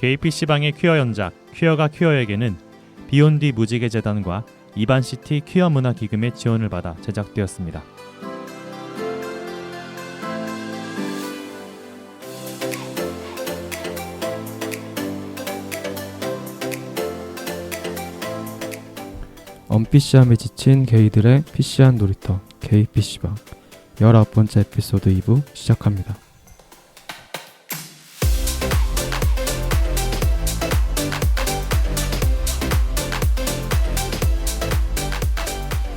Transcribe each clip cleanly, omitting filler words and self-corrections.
게이 PC방의 퀴어 연작 퀴어가 퀴어에게는 비욘디 무지개 재단과 이반시티 퀴어 문화 기금의 지원을 받아 제작되었습니다. 언피시함에 지친 게이들의 PC한 놀이터 게이 PC방 19번째 에피소드 2부 시작합니다.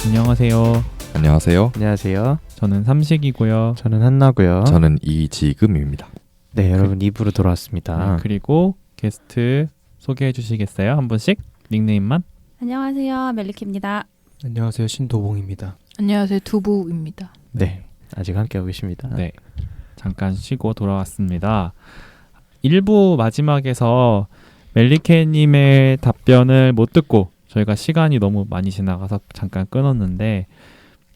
안녕하세요. 안녕하세요. 안녕하세요. 저는 삼식이고요. 저는 한나고요. 저는 이지금입니다. 네, 여러분 2부로 돌아왔습니다. 그리고 게스트 소개해 주시겠어요? 한 분씩 닉네임만. 안녕하세요. 멜리키입니다. 안녕하세요. 신도봉입니다. 안녕하세요. 두부입니다. 네, 아직 함께하고 계십니다. 네, 잠깐 쉬고 돌아왔습니다. 1부 마지막에서 멜리케님의 답변을 못 듣고 저희가 시간이 너무 많이 지나가서 잠깐 끊었는데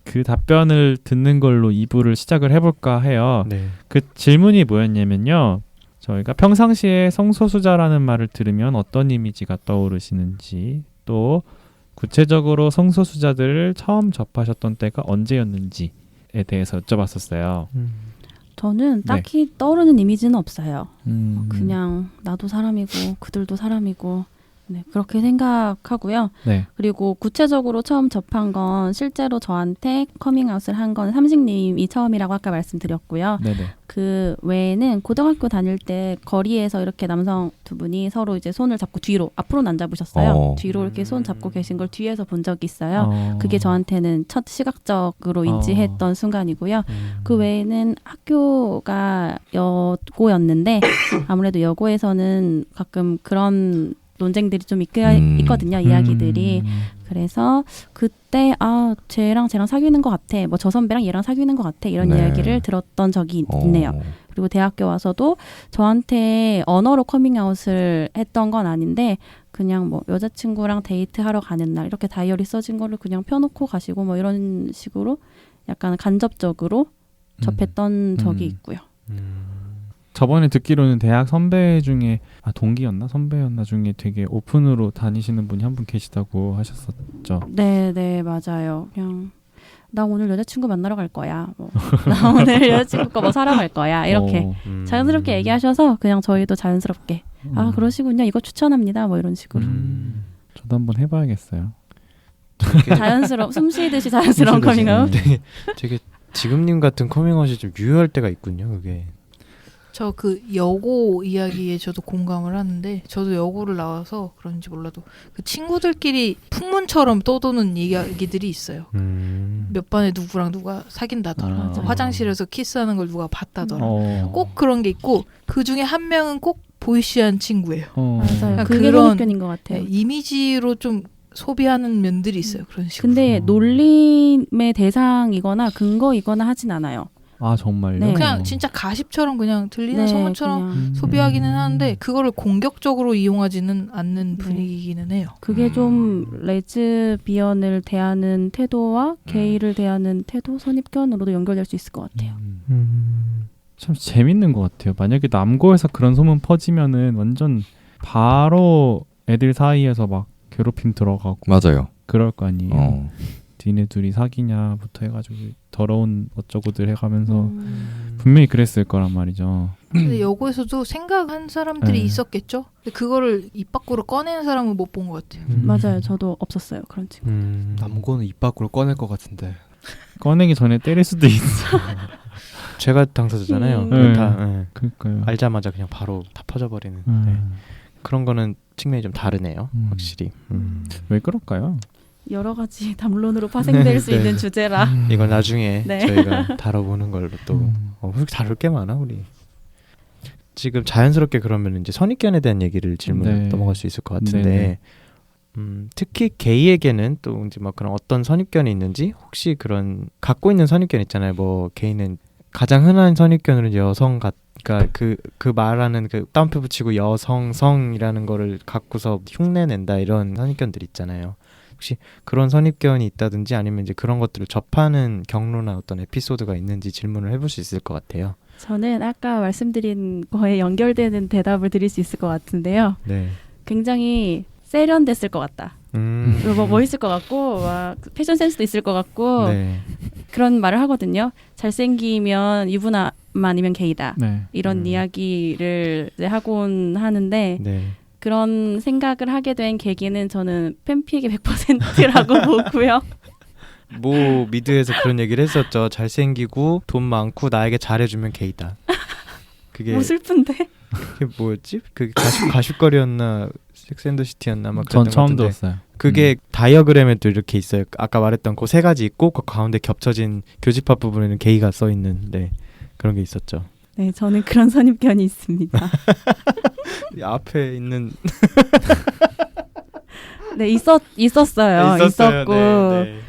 그 답변을 듣는 걸로 2부를 시작을 해볼까 해요. 네. 그 질문이 뭐였냐면요. 저희가 평상시에 성소수자라는 말을 들으면 어떤 이미지가 떠오르시는지, 또 구체적으로 성소수자들을 처음 접하셨던 때가 언제였는지에 대해서 여쭤봤었어요. 저는 딱히 떠오르는 이미지는 없어요. 음. 그냥 나도 사람이고 그들도 사람이고 네, 그렇게 생각하고요. 네. 그리고 구체적으로 처음 접한 건 실제로 저한테 커밍아웃을 한 건 삼식님이 처음이라고 아까 말씀드렸고요. 네네. 그 외에는 고등학교 다닐 때 거리에서 이렇게 남성 두 분이 서로 이제 손을 잡고 뒤로, 앞으로는 안 잡으셨어요. 뒤로 이렇게 손 잡고 계신 걸 뒤에서 본 적이 있어요. 그게 저한테는 첫 시각적으로 인지했던 순간이고요. 그 외에는 학교가 여고였는데 아무래도 여고에서는 가끔 그런 논쟁들이 좀 있거든요. 이야기들이. 그래서 그때 쟤랑 사귀는 것 같아. 뭐 저 선배랑 얘랑 사귀는 것 같아. 이런 이야기를 들었던 적이 있네요. 그리고 대학교 와서도 저한테 언어로 커밍아웃을 했던 건 아닌데 그냥 뭐 여자친구랑 데이트하러 가는 날 이렇게 다이어리 써진 거를 그냥 펴놓고 가시고 뭐 이런 식으로 약간 간접적으로 접했던 적이 있고요. 저번에 듣기로는 대학 선배 중에 동기였나 선배였나 중에 되게 오픈으로 다니시는 분이 한 분 계시다고 하셨었죠. 네, 맞아요. 그냥 나 오늘 여자친구 만나러 갈 거야. 나 오늘 여자친구 거 뭐 사러 갈 거야. 이렇게 자연스럽게 얘기하셔서 그냥 저희도 자연스럽게 그러시군요. 이거 추천합니다. 뭐 이런 식으로. 저도 한번 해봐야겠어요. 자연스러운 숨 쉬듯이 자연스러운 커밍아웃. 되게 지금님 같은 커밍아웃이 좀 유효할 때가 있군요. 그게. 저 그 여고 이야기에 저도 공감을 하는데 저도 여고를 나와서 그런지 몰라도 그 친구들끼리 풍문처럼 떠도는 이야기들이 있어요. 몇 반에 누구랑 누가 사귄다더라. 화장실에서 키스하는 걸 누가 봤다더라. 꼭 그런 게 있고 그 중에 한 명은 꼭 보이시한 친구예요. 맞아요. 그게 선입견인 것 같아요. 이미지로 좀 소비하는 면들이 있어요. 그런 식으로. 근데 놀림의 대상이거나 근거이거나 하진 않아요. 정말요? 네. 그냥 진짜 가십처럼 그냥 들리는 소문처럼 소비하기는 하는데 그거를 공격적으로 이용하지는 않는 분위기기는 해요. 그게 좀 레즈비언을 대하는 태도와 게이를 대하는 태도, 선입견으로도 연결될 수 있을 것 같아요. 참 재밌는 것 같아요. 만약에 남고에서 그런 소문 퍼지면은 완전 바로 애들 사이에서 막 괴롭힘 들어가고 맞아요. 그럴 거 아니에요. 니네 둘이 사귀냐부터 해가지고 더러운 어쩌고들 해가면서 분명히 그랬을 거란 말이죠. 근데 여고에서도 생각한 사람들이 있었겠죠? 근데 그거를 입 밖으로 꺼내는 사람은 못 본 것 같아요. 맞아요. 저도 없었어요. 그런 친구. 남고는 입 밖으로 꺼낼 것 같은데. 꺼내기 전에 때릴 수도 있어. 제가 당사자잖아요. 그러니까요. 알자마자 그냥 바로 다 퍼져버리는. 그런 거는 측면이 좀 다르네요. 확실히. 왜 그럴까요? 여러 가지 담론으로 파생될 수 있는 주제라. 이건 나중에 네. 저희가 다뤄보는 걸로 또 다룰 게 많아 우리. 지금 자연스럽게 그러면 이제 선입견에 대한 얘기를 질문 넘어갈 수 있을 것 같은데 특히 게이에게는 또 이제 막 그런 어떤 선입견이 있는지 혹시 그런 갖고 있는 선입견 있잖아요. 뭐 게이는 가장 흔한 선입견으로 여성 그러니까 그 말하는 그 따옴표 붙이고 여성성이라는 거를 갖고서 흉내낸다 이런 선입견들 있잖아요. 혹시 그런 선입견이 있다든지 아니면 이제 그런 것들을 접하는 경로나 어떤 에피소드가 있는지 질문을 해볼 수 있을 것 같아요. 저는 아까 말씀드린 거에 연결되는 대답을 드릴 수 있을 것 같은데요. 네. 굉장히 세련됐을 것 같다. 뭐 멋있을 것 같고 막 패션 센스도 있을 것 같고 네. 그런 말을 하거든요. 잘생기면 유부남이면 게이다. 네. 이런 이야기를 이제 하곤 하는데 네. 그런 생각을 하게 된 계기는 저는 팬픽의 100%라고 보고요. 뭐 미드에서 그런 얘기를 했었죠. 잘생기고 돈 많고 나에게 잘해주면 게이다. 그게 뭐 슬픈데? 그게 뭐였지? 그 가십거리였나 섹스앤더시티였나 막 전 그랬던 처음 것 같은데 들었어요. 그게 다이어그램에도 이렇게 있어요. 아까 말했던 그 세 가지 있고 그 가운데 겹쳐진 교집합 부분에는 게이가 써 있는데 그런 게 있었죠. 네, 저는 그런 선입견이 있습니다. 이 앞에 있는 네, 있었어요. 있었고 네, 네.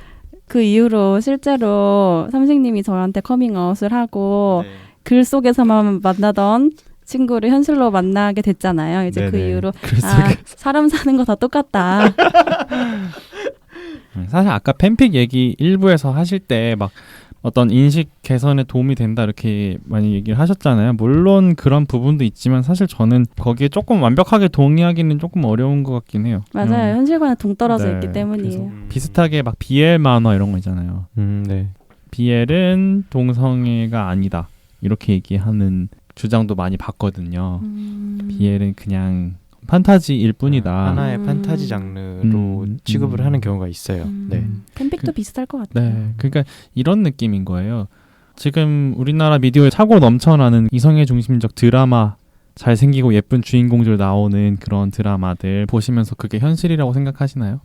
그 이후로 실제로 삼식님이 저한테 커밍아웃을 하고 네. 글 속에서만 만나던 친구를 현실로 만나게 됐잖아요. 이제 그 네네. 이후로 사람 사는 거 다 똑같다. 사실 아까 팬픽 얘기 일부에서 하실 때 막 어떤 인식 개선에 도움이 된다 이렇게 많이 얘기를 하셨잖아요. 물론 그런 부분도 있지만 사실 저는 거기에 조금 완벽하게 동의하기는 조금 어려운 것 같긴 해요. 맞아요. 현실과는 동떨어져 네, 있기 때문이에요. 비슷하게 막 BL 만화 이런 거 있잖아요. 네. BL은 동성애가 아니다 이렇게 얘기하는 주장도 많이 봤거든요. BL은 그냥 판타지일 뿐이다. 하나의 판타지 장르로 취급을 하는 경우가 있어요. 네. 팬픽도 비슷할 것 같아요. 네, 그러니까 이런 느낌인 거예요. 지금 우리나라 미디어에 차고 넘쳐나는 이성애 중심적 드라마, 잘생기고 예쁜 주인공들 나오는 그런 드라마들 보시면서 그게 현실이라고 생각하시나요?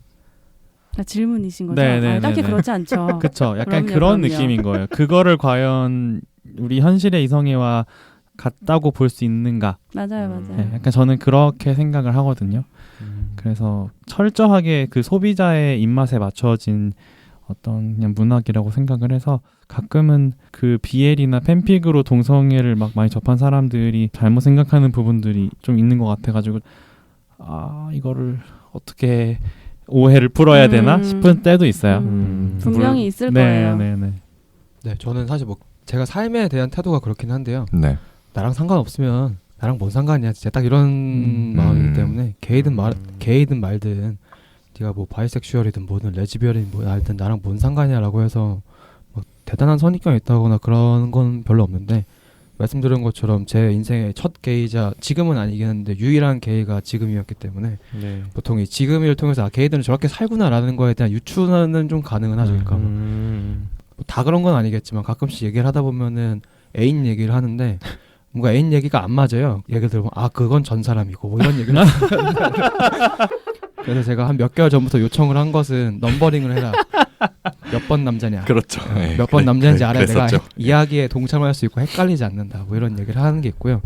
질문이신 거죠? 네, 딱히 네. 그렇지 않죠. 그렇죠. 약간 그럼요, 그런 그럼요. 느낌인 거예요. 그거를 과연 우리 현실의 이성애와 같다고 볼 수 있는가? 맞아요. 네, 약간 저는 그렇게 생각을 하거든요. 그래서 철저하게 그 소비자의 입맛에 맞춰진 어떤 그냥 문학이라고 생각을 해서 가끔은 그 BL이나 팬픽으로 동성애를 막 많이 접한 사람들이 잘못 생각하는 부분들이 좀 있는 것 같아가지고 이거를 어떻게 오해를 풀어야 되나 싶은 때도 있어요. 분명히 있을 네, 거예요. 네, 저는 사실 뭐 제가 삶에 대한 태도가 그렇긴 한데요. 네. 나랑 상관없으면 나랑 뭔 상관이야 진짜 딱 이런 마음이기 때문에 게이든 말든 네가 뭐 바이섹슈얼이든 뭐든 레즈비언이든 뭐 알든 나랑 뭔 상관이야라고 해서 뭐 대단한 선입견이 있다거나 그런 건 별로 없는데 말씀드린 것처럼 제 인생의 첫 게이자 지금은 아니긴 한데 유일한 게이가 지금이었기 때문에 네. 보통 이 지금을 통해서 게이들은 저렇게 살구나라는 거에 대한 유추는 좀 가능은 하죠. 그러니까 다 그런 건 아니겠지만 가끔씩 얘기를 하다 보면은 애인 얘기를 하는데 뭔가 애인 얘기가 안 맞아요. 얘기를 들어보면 그건 전 사람이고 뭐 이런 얘기를 그래서 제가 한 몇 개월 전부터 요청을 한 것은 넘버링을 해라. 몇 번 남자냐. 그렇죠. 네, 몇 번 남자인지 알아야 내가 그랬었죠. 이야기에 동참할 수 있고 헷갈리지 않는다. 뭐 이런 얘기를 하는 게 있고요.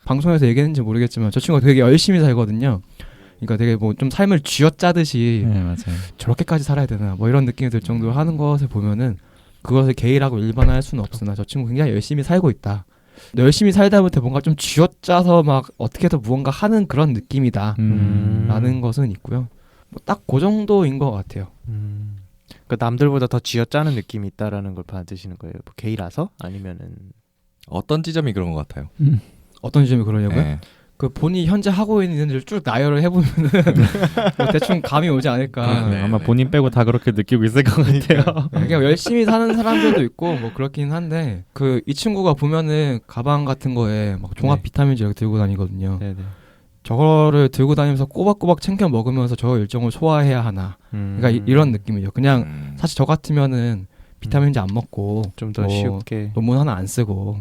방송에서 얘기했는지 모르겠지만 저 친구가 되게 열심히 살거든요. 그러니까 되게 뭐 좀 삶을 쥐어짜듯이 네, 맞아요. 저렇게까지 살아야 되나 뭐 이런 느낌이 들 정도로 하는 것을 보면은 그것을 게이라고 일반화할 수는 없으나 저 친구 굉장히 열심히 살고 있다. 열심히 살다 보면 뭔가 좀 쥐어짜서 막 어떻게든 무언가 하는 그런 느낌이다 라는 것은 있고요. 뭐 딱 그 정도인 것 같아요. 그러니까 남들보다 더 쥐어짜는 느낌이 있다라는 걸 받으시는 거예요. 뭐 게이라서 아니면은 어떤 지점이 그런 것 같아요? 어떤 지점이 그러냐고요? 네. 그 본인이 현재 하고 있는 일을 쭉 나열을 해보면은 뭐 대충 감이 오지 않을까. 네, 아마 본인 빼고 다 그렇게 느끼고 있을 것 같아요. 그냥 열심히 사는 사람들도 있고 뭐 그렇긴 한데 그 이 친구가 보면은 가방 같은 거에 막 종합 네. 비타민제 이렇게 들고 다니거든요. 네네. 저거를 들고 다니면서 꼬박꼬박 챙겨 먹으면서 저 일정을 소화해야 하나. 그러니까 이런 느낌이죠. 그냥 사실 저 같으면은 비타민제 안 먹고 좀 더 뭐 쉽게 논문 하나 안 쓰고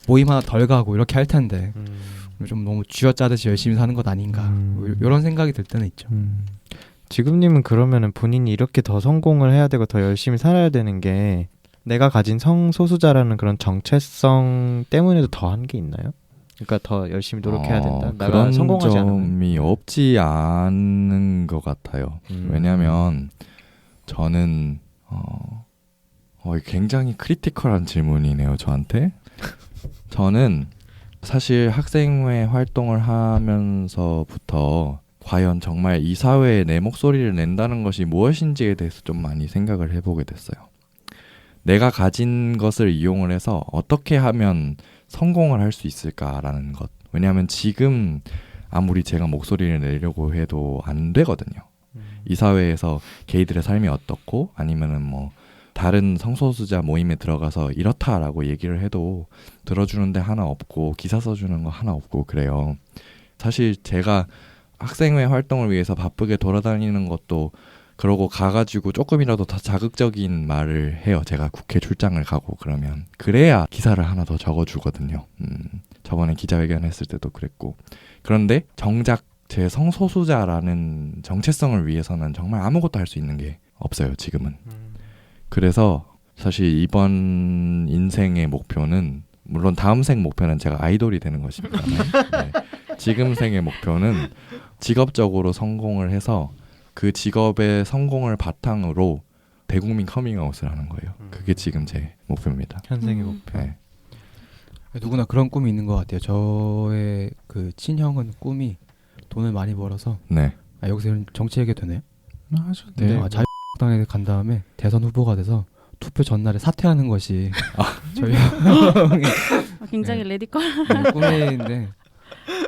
모임 하나 덜 가고 이렇게 할 텐데 좀 너무 쥐어짜듯이 열심히 사는 것 아닌가 뭐 이런 생각이 들 때는 있죠. 지금님은 그러면은 본인이 이렇게 더 성공을 해야 되고 더 열심히 살아야 되는 게 내가 가진 성소수자라는 그런 정체성 때문에도 더 한 게 있나요? 그러니까 더 열심히 노력해야 된다. 내가 그런 성공하지 않으면 점이 없지 않은 것 같아요. 왜냐하면 저는 굉장히 크리티컬한 질문이네요, 저한테. 저는 사실 학생회 활동을 하면서부터 과연 정말 이 사회에 내 목소리를 낸다는 것이 무엇인지에 대해서 좀 많이 생각을 해보게 됐어요. 내가 가진 것을 이용을 해서 어떻게 하면 성공을 할 수 있을까라는 것. 왜냐하면 지금 아무리 제가 목소리를 내려고 해도 안 되거든요. 이 사회에서 게이들의 삶이 어떻고 아니면은 뭐 다른 성소수자 모임에 들어가서 이렇다라고 얘기를 해도 들어주는데 하나 없고 기사 써주는 거 하나 없고 그래요. 사실 제가 학생회 활동을 위해서 바쁘게 돌아다니는 것도 그러고 가가지고 조금이라도 더 자극적인 말을 해요. 제가 국회 출장을 가고 그러면 그래야 기사를 하나 더 적어주거든요. 저번에 기자회견 했을 때도 그랬고. 그런데 정작 제 성소수자라는 정체성을 위해서는 정말 아무것도 할 수 있는 게 없어요. 지금은. 그래서 사실 이번 인생의 목표는 물론 다음 생 목표는 제가 아이돌이 되는 것입니다. 네. 지금 생의 목표는 직업적으로 성공을 해서 그 직업의 성공을 바탕으로 대국민 커밍아웃을 하는 거예요. 그게 지금 제 목표입니다. 현생의 목표. 네. 누구나 그런 꿈이 있는 것 같아요. 저의 그 친형은 꿈이 돈을 많이 벌어서 네. 여기서 정치 얘기 되네요. 하셔도 네. 돼요. 자유당에 간 다음에 대선 후보가 돼서 투표 전날에 사퇴하는 것이 저희 형의 굉장히 네. 레디컬. 꿈인데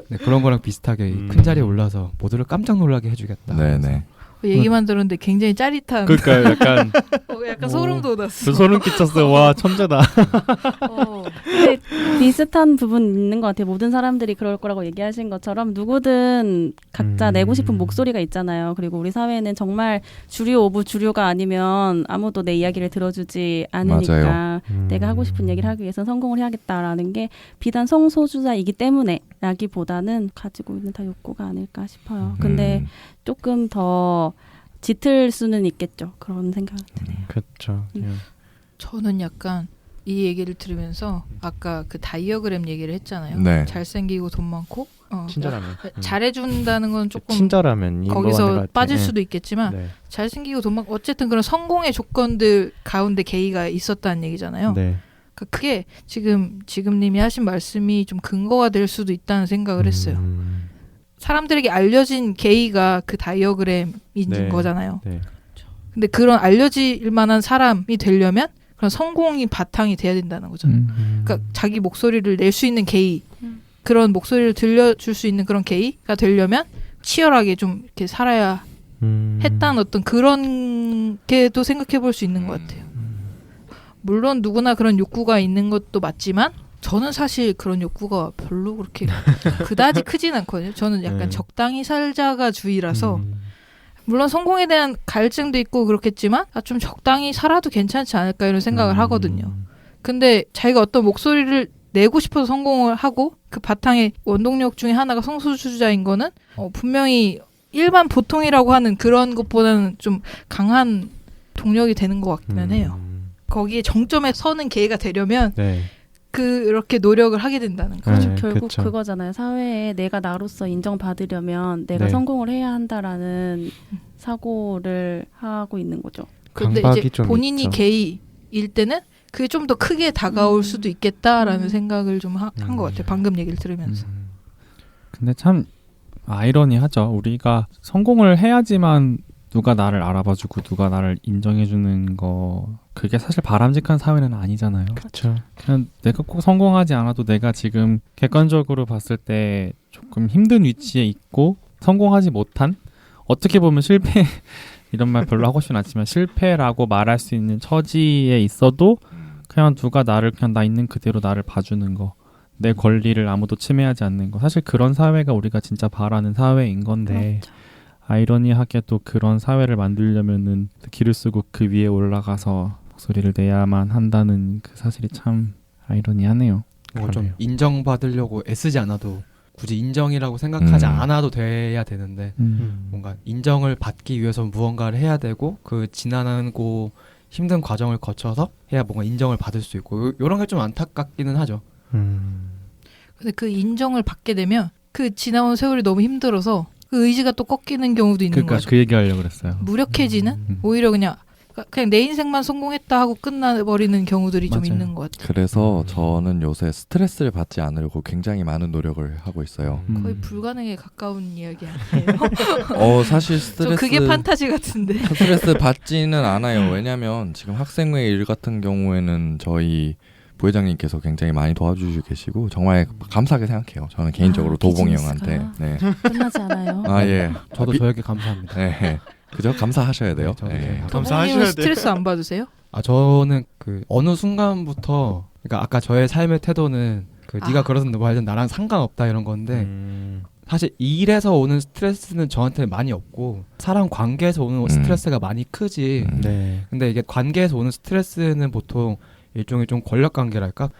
네, 그런 거랑 비슷하게 큰 자리에 올라서 모두를 깜짝 놀라게 해주겠다. 네네. 얘기만 들었는데 굉장히 짜릿한. 그러니까 약간 약간 소름 돋았어. 그 소름 끼쳤어요. 와 천재다. 근데 비슷한 부분 있는 것 같아요. 모든 사람들이 그럴 거라고 얘기하신 것처럼 누구든 각자 내고 싶은 목소리가 있잖아요. 그리고 우리 사회는 정말 주류 오브 주류가 아니면 아무도 내 이야기를 들어주지 않으니까 내가 하고 싶은 얘기를 하기 위해서 성공을 해야겠다라는 게 비단 성소수자이기 때문에 라기보다는 가지고 있는 다 욕구가 아닐까 싶어요. 근데 조금 더 짙을 수는 있겠죠. 그런 생각이 드네요. 그렇죠. 저는 약간 이 얘기를 들으면서 아까 그 다이어그램 얘기를 했잖아요. 네. 잘생기고 돈 많고 친절하면. 잘해준다는 건 조금 친절하면 거기서 빠질 수도 있겠지만 네. 잘생기고 돈 많고 어쨌든 그런 성공의 조건들 가운데 게이가 있었다는 얘기잖아요. 네. 그게 지금님이 하신 말씀이 좀 근거가 될 수도 있다는 생각을 했어요. 사람들에게 알려진 게이가 그 다이어그램인 네. 거잖아요. 네. 근데 그런 알려질 만한 사람이 되려면 그런 성공이 바탕이 돼야 된다는 거잖아요. 그러니까 자기 목소리를 낼 수 있는 게이, 그런 목소리를 들려줄 수 있는 그런 게이가 되려면 치열하게 좀 이렇게 살아야 했다는 어떤 그런 게도 생각해 볼 수 있는 것 같아요. 물론 누구나 그런 욕구가 있는 것도 맞지만 저는 사실 그런 욕구가 별로 그렇게 그다지 크진 않거든요. 저는 약간 적당히 살자가 주의라서 물론 성공에 대한 갈증도 있고 그렇겠지만 좀 적당히 살아도 괜찮지 않을까 이런 생각을 하거든요. 근데 자기가 어떤 목소리를 내고 싶어서 성공을 하고 그 바탕의 원동력 중에 하나가 성소수자인 거는 분명히 일반 보통이라고 하는 그런 것보다는 좀 강한 동력이 되는 것 같기는 해요. 거기에 정점에 서는 계기가 되려면 네. 그렇게 노력을 하게 된다는 거죠. 네, 결국 그쵸. 그거잖아요. 사회에 내가 나로서 인정받으려면 내가 네. 성공을 해야 한다라는 사고를 하고 있는 거죠. 근데 강박이 이제 좀 본인이 있죠. 게이일 때는 그게 좀 더 크게 다가올 수도 있겠다라는 생각을 좀 한 것 같아요. 방금 얘기를 들으면서. 근데 참 아이러니하죠. 우리가 성공을 해야지만 누가 나를 알아봐주고 누가 나를 인정해주는 거 그게 사실 바람직한 사회는 아니잖아요. 그렇죠. 그냥 내가 꼭 성공하지 않아도 내가 지금 객관적으로 봤을 때 조금 힘든 위치에 있고 성공하지 못한 어떻게 보면 실패 이런 말 별로 하고 싶진 않지만 실패라고 말할 수 있는 처지에 있어도 그냥 누가 나를 그냥 나 있는 그대로 나를 봐주는 거 내 권리를 아무도 침해하지 않는 거 사실 그런 사회가 우리가 진짜 바라는 사회인 건데 그렇죠. 아이러니하게 또 그런 사회를 만들려면은 기를 쓰고 그 위에 올라가서 목소리를 내야만 한다는 그 사실이 참 아이러니하네요. 뭔가 좀 그러네요. 인정받으려고 애쓰지 않아도 굳이 인정이라고 생각하지 않아도 돼야 되는데 뭔가 인정을 받기 위해서 무언가를 해야 되고 그 지난하고 힘든 과정을 거쳐서 해야 뭔가 인정을 받을 수 있고 이런 게 좀 안타깝기는 하죠. 근데 그 인정을 받게 되면 그 지나온 세월이 너무 힘들어서 그 의지가 또 꺾이는 경우도 있는 그러니까 거죠. 그 얘기 하려고 그랬어요. 무력해지는 오히려 그냥 내 인생만 성공했다 하고 끝나버리는 경우들이 좀 맞아요. 있는 것 같아요. 그래서 저는 요새 스트레스를 받지 않으려고 굉장히 많은 노력을 하고 있어요. 거의 불가능에 가까운 이야기 아니에요? 사실 좀 그게 판타지 같은데. 스트레스 받지는 않아요. 왜냐면 지금 학생회 일 같은 경우에는 저희 부회장님께서 굉장히 많이 도와주시고 계시고 정말 감사하게 생각해요. 저는 개인적으로 도봉이 형한테. 네. 끝나지 않아요. 아 예. 저도 저에게 감사합니다. 네. 그죠? 감사하셔야 돼요. 저도 네. 감사하셔야 돼요. 스트레스 안 받으세요? 저는 그 어느 순간부터 그러니까 아까 저의 삶의 태도는 그 네가 그러든 뭐 하든 나랑 상관없다 이런 건데 사실 일에서 오는 스트레스는 저한테 많이 없고 사람 관계에서 오는 스트레스가 많이 크지. 네. 근데 이게 관계에서 오는 스트레스는 보통 일종의 좀 권력 관계랄까?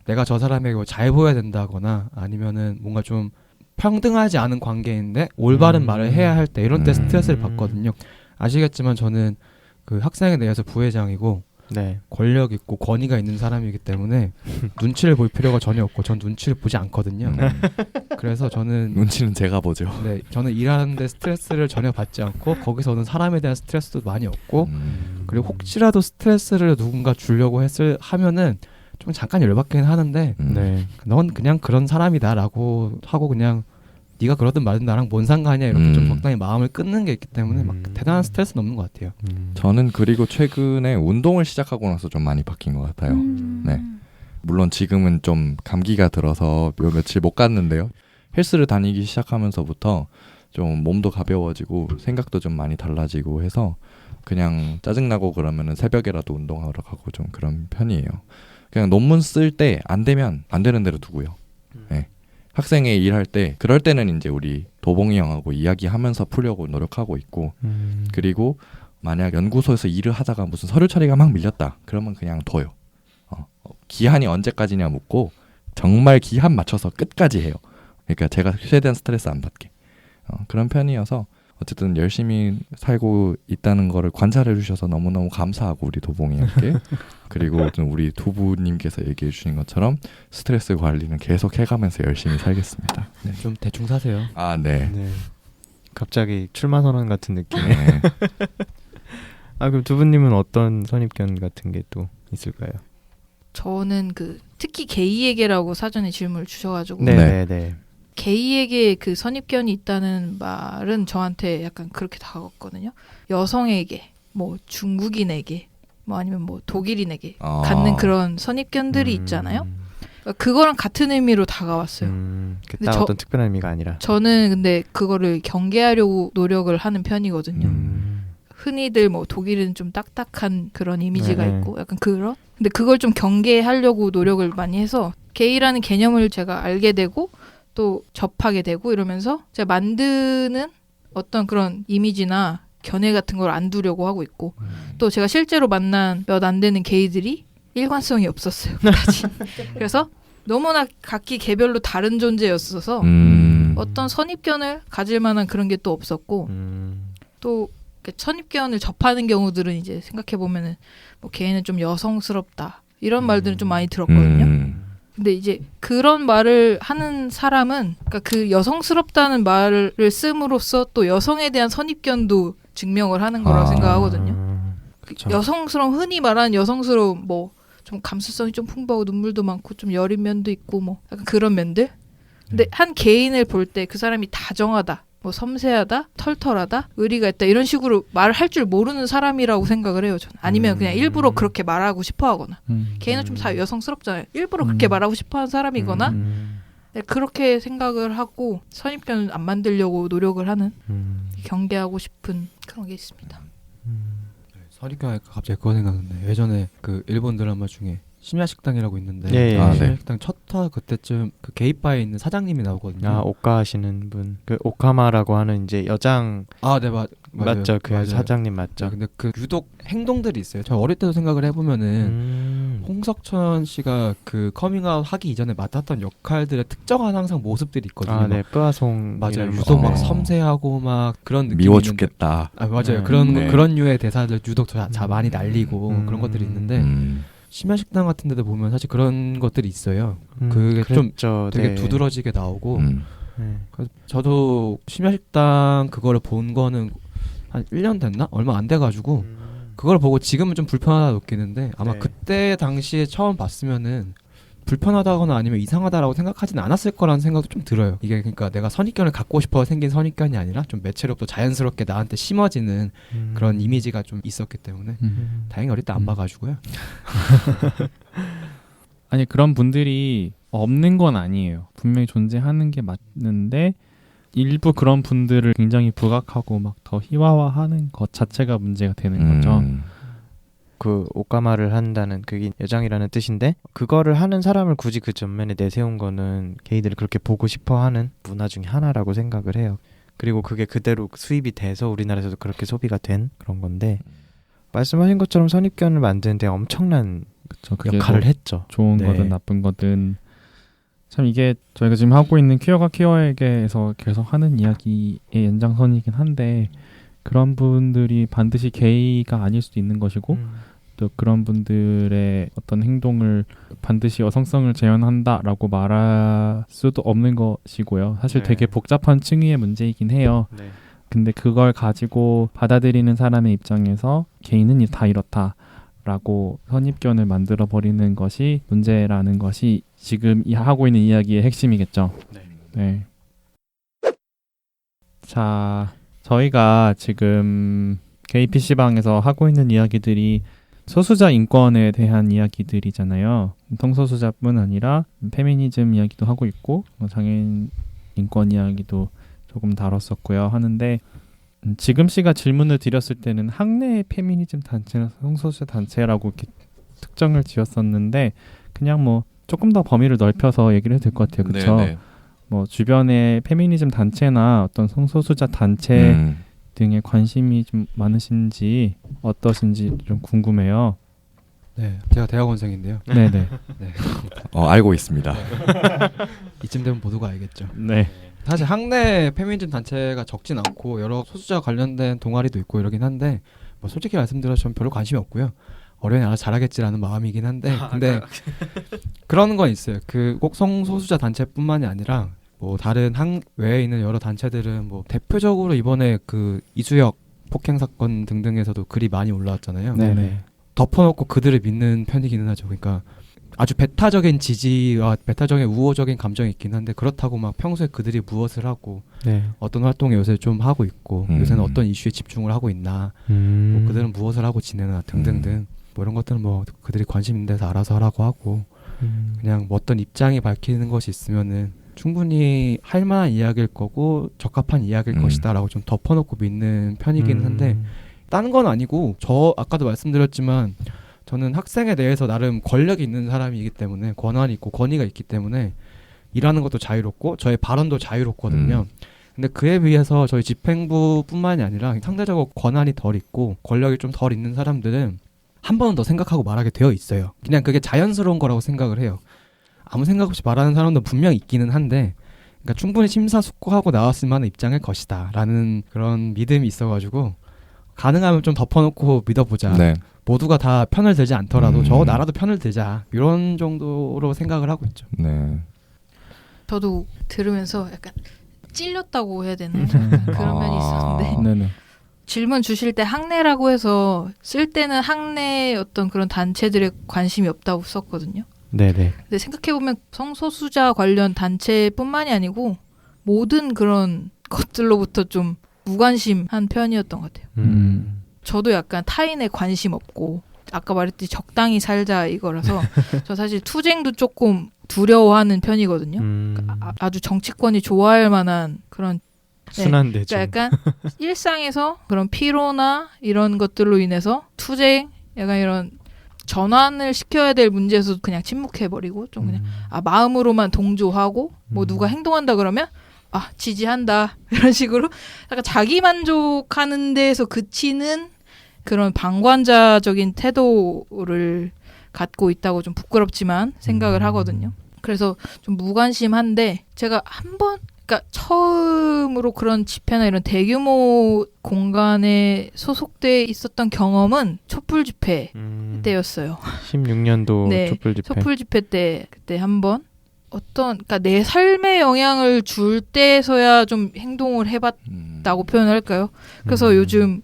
내가 저 사람에게 뭐 잘 보여야 된다거나 아니면은 뭔가 좀 평등하지 않은 관계인데 올바른 말을 해야 할 때 이런 때 스트레스를 받거든요. 아시겠지만 저는 그 학생에 대해서 부회장이고 네. 권력 있고 권위가 있는 사람이기 때문에 눈치를 볼 필요가 전혀 없고 전 눈치를 보지 않거든요. 그래서 저는 눈치는 제가 보죠. 네, 저는 일하는데 스트레스를 전혀 받지 않고 거기서 오는 사람에 대한 스트레스도 많이 없고 그리고 혹시라도 스트레스를 누군가 주려고 하면은 좀 잠깐 열받긴 하는데 네. 넌 그냥 그런 사람이다라고 하고 그냥 네가 그러든 말든 나랑 뭔 상관이야 이렇게 좀 적당히 마음을 끊는 게 있기 때문에 막 대단한 스트레스는 없는 것 같아요. 저는 그리고 최근에 운동을 시작하고 나서 좀 많이 바뀐 것 같아요. 네. 물론 지금은 좀 감기가 들어서 며칠 못 갔는데요. 헬스를 다니기 시작하면서부터 좀 몸도 가벼워지고 생각도 좀 많이 달라지고 해서 그냥 짜증나고 그러면은 새벽에라도 운동하러 가고 좀 그런 편이에요. 그냥 논문 쓸 때 안 되면 안 되는 대로 두고요. 네. 학생회 일할 때 그럴 때는 이제 우리 도봉이 형하고 이야기하면서 풀려고 노력하고 있고 그리고 만약 연구소에서 일을 하다가 무슨 서류 처리가 막 밀렸다 그러면 그냥 둬요. 기한이 언제까지냐 묻고 정말 기한 맞춰서 끝까지 해요. 그러니까 제가 최대한 스트레스 안 받게 그런 편이어서 어쨌든 열심히 살고 있다는 거를 관찰해 주셔서 너무너무 감사하고 우리 도봉이 형께 그리고 우리 두부님께서 얘기해 주신 것처럼 스트레스 관리는 계속 해가면서 열심히 살겠습니다. 네, 좀 대충 사세요. 아 네. 네. 갑자기 출마 선언 같은 느낌에. 네. 그럼 두부님은 어떤 선입견 같은 게 또 있을까요? 저는 그 특히 게이에게라고 사전에 질문을 주셔가지고 네. 게이에게 그 선입견이 있다는 말은 저한테 약간 그렇게 다가왔거든요. 여성에게, 뭐 중국인에게, 뭐 아니면 뭐 독일인에게 갖는 그런 선입견들이 있잖아요. 그러니까 그거랑 같은 의미로 다가왔어요. 딱 어떤 특별한 의미가 아니라. 저는 근데 그거를 경계하려고 노력을 하는 편이거든요. 흔히들 뭐 독일은 좀 딱딱한 그런 이미지가 있고 약간 그런. 근데 그걸 좀 경계하려고 노력을 많이 해서 게이라는 개념을 제가 알게 되고 또 접하게 되고 이러면서 제가 만드는 어떤 그런 이미지나 견해 같은 걸 안 두려고 하고 있고 또 제가 실제로 만난 몇 안 되는 게이들이 일관성이 없었어요. 그래서 너무나 각기 개별로 다른 존재였어서 어떤 선입견을 가질 만한 그런 게 또 없었고 또 선입견을 접하는 경우들은 이제 생각해보면은 뭐 걔는 좀 여성스럽다 이런 말들은 좀 많이 들었거든요. 근데 이제 그런 말을 하는 사람은 그러니까 그 여성스럽다는 말을 씀으로써 또 여성에 대한 선입견도 증명을 하는 거라고 생각하거든요. 여성스러운 흔히 말하는 여성스러운 뭐 좀 감수성이 좀 풍부하고 눈물도 많고 좀 여린 면도 있고 뭐 약간 그런 면들. 근데 한 개인을 볼 때 그 사람이 다정하다, 뭐 섬세하다, 털털하다, 의리가 있다 이런 식으로 말을 할 줄 모르는 사람이라고 생각을 해요. 저는. 아니면 그냥 일부러 그렇게 말하고 싶어하거나 걔는 좀 다 여성스럽잖아요. 일부러 그렇게 말하고 싶어하는 사람이거나 네, 그렇게 생각을 하고 선입견을 안 만들려고 노력을 하는 경계하고 싶은 그런 게 있습니다. 선입견 갑자기 그거 생각났네. 예전에 그 일본 드라마 중에 심야식당이라고 있는데 심야식당 첫 화 그때쯤 그 게이바에 있는 사장님이 나오거든요. 오카 하시는 분, 그 오카마라고 하는 이제 여장. 네 맞죠. 그 맞아요. 사장님 맞죠. 근데 그 유독 행동들이 있어요. 저 어릴 때도 생각을 해보면은 홍석천 씨가 그 커밍아웃 하기 이전에 맡았던 역할들의 특정한 항상 모습들이 있거든요. 네, 뿌아송 맞아요. 유독 막 섬세하고 막 그런 느낌이 미워 있는데, 죽겠다. 맞아요. 그런 류의 대사들 유독 많이 날리고 그런 것들이 있는데 심야식당 같은 데도 보면 사실 그런 것들이 있어요. 그게 그랬죠. 좀 되게 두드러지게 나오고 그래서 저도 심야식당 그거를 본 거는 한 1년 됐나? 얼마 안 돼가지고 그걸 보고 지금은 좀 불편하다 느끼는데 아마 그때 당시에 처음 봤으면은 불편하다거나 아니면 이상하다라고 생각하지는 않았을 거라는 생각도 좀 들어요. 이게 그러니까 내가 선입견을 갖고 싶어 생긴 선입견이 아니라 좀 매체롭고 자연스럽게 나한테 심어지는 그런 이미지가 좀 있었기 때문에 다행히 어릴 때 안 봐가지고요. 아니 그런 분들이 없는 건 아니에요. 분명히 존재하는 게 맞는데 일부 그런 분들을 굉장히 부각하고 막 더 희화화하는 것 자체가 문제가 되는 거죠. 그 오까마를 한다는 그게 여장이라는 뜻인데 그거를 하는 사람을 굳이 그 전면에 내세운 거는 게이들을 그렇게 보고 싶어하는 문화 중에 하나라고 생각을 해요. 그리고 그게 그대로 수입이 돼서 우리나라에서도 그렇게 소비가 된 그런 건데 말씀하신 것처럼 선입견을 만드는데 엄청난 그쵸, 그게 역할을 뭐 했죠. 좋은 네. 거든 나쁜 거든 참 이게 저희가 지금 하고 있는 퀴어가 퀴어에게에서 계속 하는 이야기의 연장선이긴 한데 그런 분들이 반드시 게이가 아닐 수도 있는 것이고 또 그런 분들의 어떤 행동을 반드시 여성성을 재현한다라고 말할 수도 없는 것이고요. 사실 네. 되게 복잡한 층위의 문제이긴 해요. 네. 근데 그걸 가지고 받아들이는 사람의 입장에서 게이는 다 이렇다라고 선입견을 만들어 버리는 것이 문제라는 것이 지금 하고 있는 이야기의 핵심이겠죠. 네. 네. 자, 저희가 지금 게이 PC방에서 하고 있는 이야기들이 소수자 인권에 대한 이야기들이잖아요. 성소수자뿐 아니라 페미니즘 이야기도 하고 있고 장애인 인권 이야기도 조금 다뤘었고요. 하는데 지금 씨가 질문을 드렸을 때는 학내 페미니즘 단체나 성소수자 단체라고 이렇게 특정을 지었었는데 그냥 뭐 조금 더 범위를 넓혀서 얘기를 해도 될 것 같아요. 그렇죠? 네네. 뭐 주변에 페미니즘 단체나 어떤 성소수자 단체 등에 관심이 좀 많으신지 어떠신지 좀 궁금해요. 네, 제가 대학원생인데요. 네네. 네. 알고 있습니다. 이쯤 되면 모두가 알겠죠. 네. 사실 학내 페미니즘 단체가 적진 않고 여러 소수자 관련된 동아리도 있고 이러긴 한데 뭐 솔직히 말씀드려서 전 별로 관심이 없고요. 어련히 알아서 잘하겠지라는 마음이긴 한데 근데 그런 건 있어요. 그 꼭 성소수자 단체뿐만이 아니라 뭐 다른 학 외에 있는 여러 단체들은 뭐 대표적으로 이번에 그 이수혁 폭행 사건 등등에서도 글이 많이 올라왔잖아요. 네네. 덮어놓고 그들을 믿는 편이기는 하죠. 그러니까 아주 배타적인 지지와 배타적인 우호적인 감정이 있긴 한데 그렇다고 막 평소에 그들이 무엇을 하고 네. 어떤 활동을 요새 좀 하고 있고 요새는 어떤 이슈에 집중을 하고 있나 뭐 그들은 무엇을 하고 지내나 등등등 뭐 이런 것들은 뭐 그들이 관심 있는 데서 알아서 하라고 하고 그냥 뭐 어떤 입장이 밝히는 것이 있으면은 충분히 할 만한 이야기일 거고 적합한 이야기일 것이다 라고 좀 덮어놓고 믿는 편이기는 한데 다른 건 아니고 저 아까도 말씀드렸지만 저는 학생에 대해서 나름 권력이 있는 사람이기 때문에 권한이 있고 권위가 있기 때문에 일하는 것도 자유롭고 저의 발언도 자유롭거든요. 근데 그에 비해서 저희 집행부뿐만이 아니라 상대적으로 권한이 덜 있고 권력이 좀 덜 있는 사람들은 한 번 더 생각하고 말하게 되어 있어요. 그냥 그게 자연스러운 거라고 생각을 해요. 아무 생각 없이 말하는 사람도 분명 있기는 한데 그러니까 충분히 심사숙고하고 나왔을 만한 입장일 것이다 라는 그런 믿음이 있어가지고 가능하면 좀 덮어놓고 믿어보자. 네. 모두가 다 편을 들지 않더라도 저 나라도 편을 들자 이런 정도로 생각을 하고 있죠. 네. 저도 들으면서 약간 찔렸다고 해야 되나요? 약간 그런 면이 있었는데 네네. 질문 주실 때 학내라고 해서 쓸 때는 학내 어떤 그런 단체들에 관심이 없다고 썼거든요. 네네. 근데 생각해보면 성소수자 관련 단체뿐만이 아니고 모든 그런 것들로부터 좀 무관심한 편이었던 것 같아요. 저도 약간 타인에 관심 없고 아까 말했듯이 적당히 살자 이거라서 저 사실 투쟁도 조금 두려워하는 편이거든요. 그러니까 아주 정치권이 좋아할 만한 그런 순한 대중. 그러니까 약간 일상에서 그런 피로나 이런 것들로 인해서 투쟁 약간 이런 전환을 시켜야 될 문제에서 그냥 침묵해버리고 좀 그냥 마음으로만 동조하고 뭐 누가 행동한다 그러면 지지한다 이런 식으로 약간 자기 만족하는 데에서 그치는 그런 방관자적인 태도를 갖고 있다고 좀 부끄럽지만 생각을 하거든요. 그래서 좀 무관심한데 제가 그러니까 처음으로 그런 집회나 이런 대규모 공간에 소속돼 있었던 경험은 촛불 집회 때였어요. 16년도 네, 촛불 집회. 촛불 집회 때 그때 한번 그러니까 내 삶에 영향을 줄 때서야 좀 행동을 해봤다고 표현을 할까요? 그래서 요즘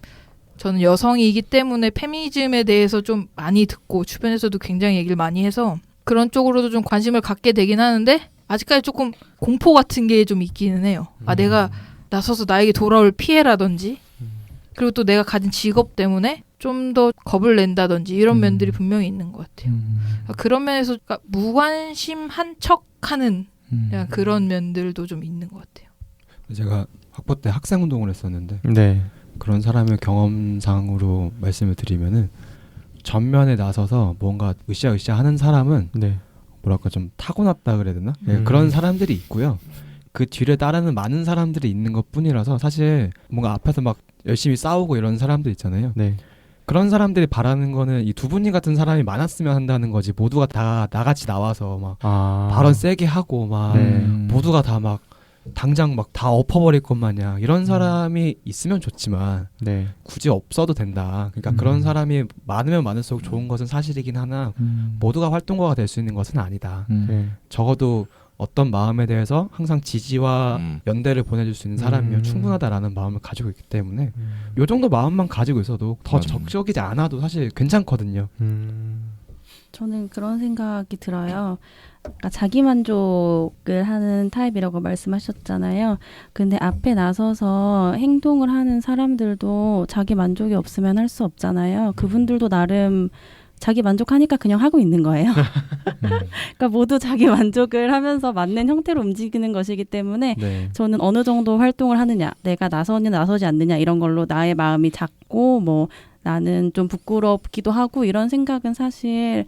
저는 여성이기 때문에 페미니즘에 대해서 좀 많이 듣고 주변에서도 굉장히 얘기를 많이 해서 그런 쪽으로도 좀 관심을 갖게 되긴 하는데 아직까지 조금 공포 같은 게 좀 있기는 해요. 내가 나서서 나에게 돌아올 피해라든지 그리고 또 내가 가진 직업 때문에 좀 더 겁을 낸다든지 이런 면들이 분명히 있는 것 같아요. 그러니까 그런 면에서 그러니까 무관심한 척하는 약간 그런 면들도 좀 있는 것 같아요. 제가 학부 때 학생 운동을 했었는데 네. 그런 사람의 경험상으로 말씀을 드리면은 전면에 나서서 뭔가 으쌰으쌰 하는 사람은 네. 뭐랄까 좀 타고났다 그래야 되나? 네, 그런 사람들이 있고요. 그 뒤를 따르는 많은 사람들이 있는 것뿐이라서 사실 뭔가 앞에서 막 열심히 싸우고 이런 사람들 있잖아요. 네. 그런 사람들이 바라는 거는 이 두 분이 같은 사람이 많았으면 한다는 거지. 모두가 다 나같이 나와서 막 발언 세게 하고 막 네. 모두가 다 막 당장 막 다 엎어버릴 것 마냥 이런 사람이 있으면 좋지만 네. 굳이 없어도 된다. 그러니까 그런 사람이 많으면 많을수록 좋은 것은 사실이긴 하나 모두가 활동가가 될 수 있는 것은 아니다. 네. 적어도 어떤 마음에 대해서 항상 지지와 연대를 보내줄 수 있는 사람이면 충분하다라는 마음을 가지고 있기 때문에 요 정도 마음만 가지고 있어도 더 적극적이지 않아도 사실 괜찮거든요. 저는 그런 생각이 들어요. 그러니까 자기 만족을 하는 타입이라고 말씀하셨잖아요. 근데 앞에 나서서 행동을 하는 사람들도 자기 만족이 없으면 할 수 없잖아요. 그분들도 나름 자기 만족하니까 그냥 하고 있는 거예요. 그러니까 모두 자기 만족을 하면서 맞는 형태로 움직이는 것이기 때문에 네. 저는 어느 정도 활동을 하느냐, 내가 나서냐 나서지 않느냐 이런 걸로 나의 마음이 작고 뭐 나는 좀 부끄럽기도 하고 이런 생각은 사실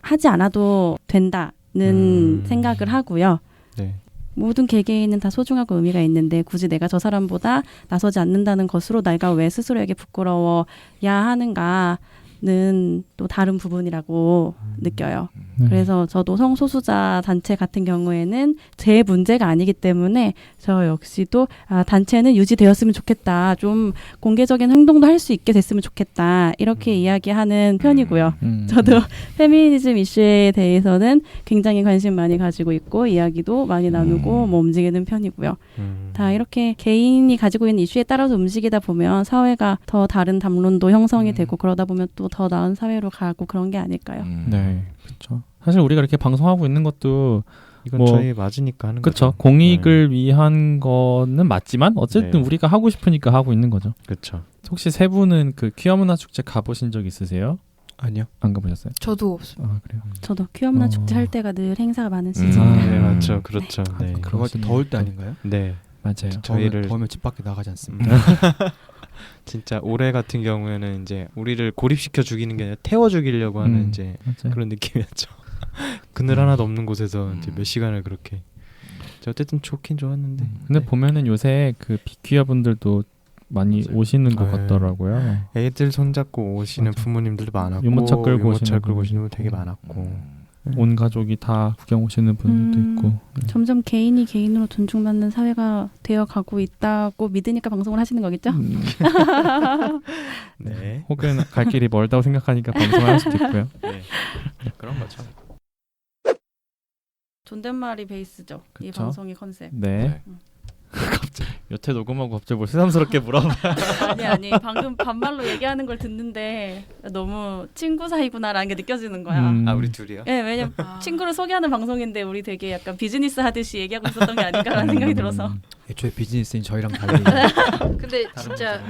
하지 않아도 된다는 생각을 하고요. 네. 모든 개개인은 다 소중하고 의미가 있는데 굳이 내가 저 사람보다 나서지 않는다는 것으로 내가 왜 스스로에게 부끄러워야 하는가 는 또 다른 부분이라고 느껴요. 그래서 저도 성소수자 단체 같은 경우에는 제 문제가 아니기 때문에 저 역시도 단체는 유지되었으면 좋겠다. 좀 공개적인 행동도 할 수 있게 됐으면 좋겠다. 이렇게 이야기하는 편이고요. 저도 페미니즘 이슈에 대해서는 굉장히 관심 많이 가지고 있고 이야기도 많이 나누고 뭐 움직이는 편이고요. 다 이렇게 개인이 가지고 있는 이슈에 따라서 움직이다 보면 사회가 더 다른 담론도 형성이 되고 그러다 보면 또 더 나은 사회로 가고 그런 게 아닐까요? 네, 그렇죠. 사실 우리가 이렇게 방송하고 있는 것도 이건 뭐, 저희 맞으니까 하는 그렇죠. 거죠. 공익을 위한 거는 맞지만 어쨌든 네. 우리가 하고 싶으니까 하고 있는 거죠. 그렇죠. 혹시 세 분은 그 퀴어 문화 축제 가보신 적 있으세요? 아니요. 안 가보셨어요? 저도 없어요. 아 그래요. 저도 퀴어 문화 축제 할 때가 늘 행사가 많은 시즌이라. 네, 맞죠. 그렇죠. 네. 그거 때 더울 때 아닌가요? 네. 맞아요. 저희를 더우면 집 밖에 나가지 않습니다. 진짜 올해 같은 경우에는 이제 우리를 고립시켜 죽이는 게 아니라 태워 죽이려고 하는 이제 맞아요. 그런 느낌이었죠. 그늘 하나도 없는 곳에서 이제 몇 시간을 그렇게. 어쨌든 좋긴 좋았는데. 근데 네. 보면은 요새 그 비퀴어 분들도 많이 맞아요. 오시는 것 네. 같더라고요. 애들 손잡고 오시는 맞아. 부모님들도 많았고 유모차 끌고 유모차 오시는 끌고 오시는 분 분들도 되게 있고. 많았고. 온 가족이 다 구경 오시는 분들도 있고. 점점 개인이 개인으로 존중받는 사회가 되어가고 있다고 믿으니까 방송을 하시는 거겠죠? 네. 혹은 갈 길이 멀다고 생각하니까 방송을 할 수도 있고요. 네. 그런 거죠. 존댓말이 베이스죠. 이 그쵸? 방송의 컨셉. 네. 갑자기 여태 녹음하고 갑자기 뭘 새삼스럽게 물어봐. 아니 방금 반말로 얘기하는 걸 듣는데 너무 친구 사이구나라는 게 느껴지는 거야. 아 우리 둘이요? 네, 왜냐면 친구를 소개하는 방송인데 우리 되게 약간 비즈니스 하듯이 얘기하고 있었던 게 아닐까라는 생각이 들어서. 애초에 비즈니스인 저희랑 달리 근데 진짜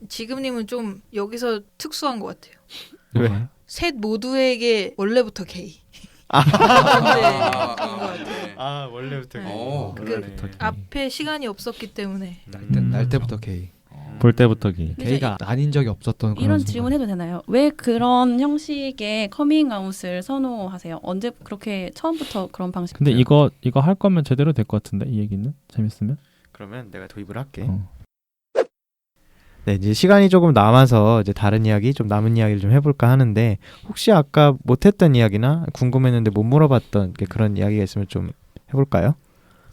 지금님은 좀 여기서 특수한 것 같아요. 왜? 셋 모두에게 원래부터 게이. 아 원래부터 네. 그러네. 앞에 시간이 없었기 때문에. 날 때부터 게이. 볼 때부터 기. 게이가 아닌 적이 없었던 그런 이런 순간. 질문해도 되나요? 왜 그런 형식의 커밍아웃을 선호하세요? 언제 그렇게 처음부터 그런 방식? 근데 이거 할 거면 제대로 될 것 같은데 이 얘기는 재밌으면. 그러면 내가 도입을 할게. 어. 네, 이제 시간이 조금 남아서 이제 다른 이야기, 좀 남은 이야기를 좀 해볼까 하는데 혹시 아까 못했던 이야기나 궁금했는데 못 물어봤던 그런 이야기가 있으면 좀 해볼까요?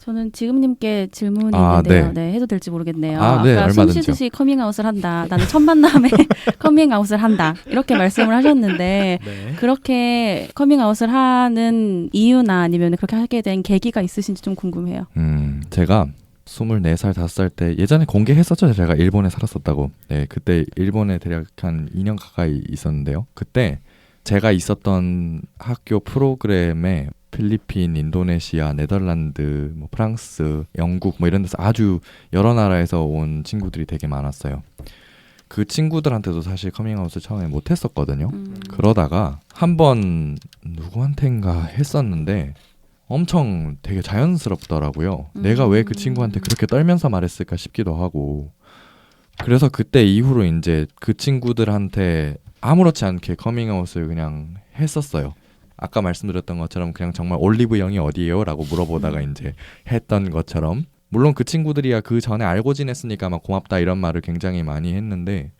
저는 지금님께 질문이 아, 있는데요. 네. 네, 해도 될지 모르겠네요. 아, 네, 아까 얼마든지요. 숨쉬듯이 커밍아웃을 한다. 나는 첫 만남에 커밍아웃을 한다. 이렇게 말씀을 하셨는데 네. 그렇게 커밍아웃을 하는 이유나 아니면 그렇게 하게 된 계기가 있으신지 좀 궁금해요. 제가 24살, 5살 때 예전에 공개했었죠. 제가 일본에 살았었다고. 네, 그때 일본에 대략 한 2년 가까이 있었는데요. 그때 제가 있었던 학교 프로그램에 필리핀, 인도네시아, 네덜란드, 뭐 프랑스, 영국 뭐 이런 데서 아주 여러 나라에서 온 친구들이 되게 많았어요. 그 친구들한테도 사실 커밍아웃을 처음에 못 했었거든요. 그러다가 한번 누구한테인가 했었는데 엄청 되게 자연스럽더라고요. 내가 왜 그 친구한테 그렇게 떨면서 말했을까 싶기도 하고. 그래서 그때 이후로 이제 그 친구들한테 아무렇지 않게 커밍아웃을 그냥 했었어요. 아까 말씀드렸던 것처럼 그냥 정말 올리브 영이 어디예요? 라고 물어보다가 이제 했던 것처럼, 물론 그 친구들이야 그 전에 알고 지냈으니까 막 고맙다 이런 말을 굉장히 많이 했는데,